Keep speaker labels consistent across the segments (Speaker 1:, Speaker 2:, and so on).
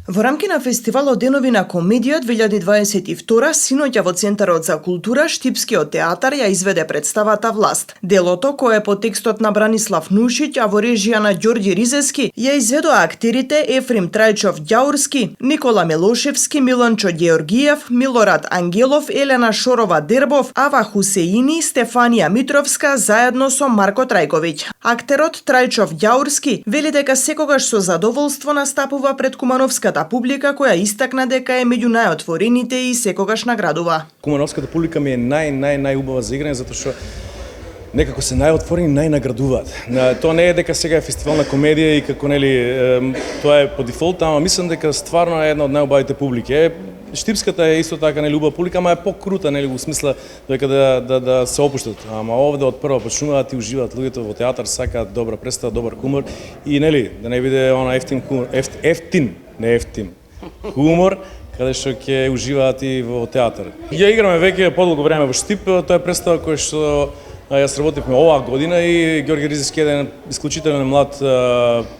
Speaker 1: Во рамки на фестивалот Денови на комедија 2022, синоќа во Центарот за култура Штипскиот театар ја изведе представата Власт. Делото, кое е по текстот на Бранислав Нушиќ, а во режија на Ѓорѓи Ризески, ја изведоа актерите Ефрим Трајчов Ѓаурски, Никола Милошевски, Миланчо Ѓеоргиев, Милорад Ангелов, Елена Шорова Дербов, Ава Хусеини, Стефанија Митровска заедно со Марко Трајковиќ. Актерот Трајчов Ѓаурски вели дека секогаш со задоволство настапува пред кумановската публика, која истакна дека е меѓу најотворените и секогаш наградува.
Speaker 2: Кумановската публика ми е најубава за играње, затоа што некако се најотворени, најнаградуваат. Тоа не е дека сега е фестивал на комедија и како нели тоа е по дефолт, ама мислам дека стварно е една од најубавите публики. Штипската е исто така нели убава публика, ама е покрута нели во смисла дека да се опуштат. Ама овде од прво почнуваат и уживаат луѓето во театар, сакаат добра представа, добар хумор и нели да не биде она ефтин хумор, не ефтин хумор, каде што ќе уживаат и во театар. Ја играме веќе подолго време во Штип, тоа е представа која што јас работевме оваа година и Ѓорѓи Ризески е еден исклучителен млад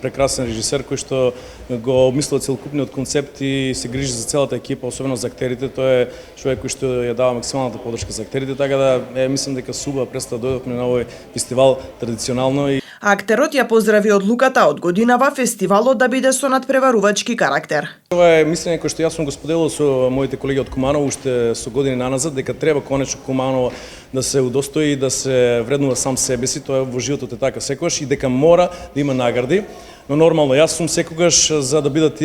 Speaker 2: прекрасен режисер кој што го обмислува целокупниот концепт и се грижи за целата екипа, особено за актерите. Тој е човек кој што ја дава максималната подршка за актерите, така да мислам дека субава представа дојдовме на овој фестивал традиционално.
Speaker 1: Актерот ја поздрави одлуката од годинава фестивалот да биде со надпреварувачки карактер.
Speaker 2: Ова е мислење кое што јас сум го споделил со моите колеги од Куманово уште со години наназад, дека треба конечно Куманово да се удостои и да се вреднува сам себе си, тоа во животот е така секогаш и дека мора да има награди. Но нормално, јас сум секогаш за да бидат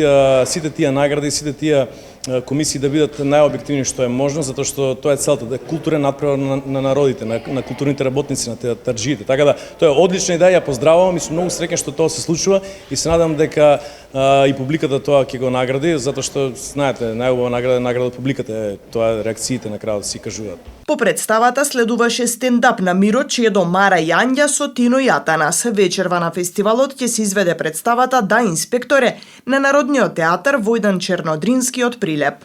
Speaker 2: сите тие награди, сите тие комисии да бидат најобјективни што е можно, затоа што тоа е целта, да е културен надпревар на народите, на културните работници, на театарџиите. Така да, тоа е одлична идеја, ја поздравувам и сум многу среќен што тоа се случува и се надам дека и публиката тоа ќе го награди, затоа што знаете, најубава награда од публиката, тоа реакциите на крајот си кажуваат.
Speaker 1: По представата следуваше стендап на Миро Чедо, Мара Јанѓа со Тино Јатанас. Вечерва на фестивалот ќе се изведе представата Да инспекторе на Народниот театар Војдан Чернодрински од Прилеп.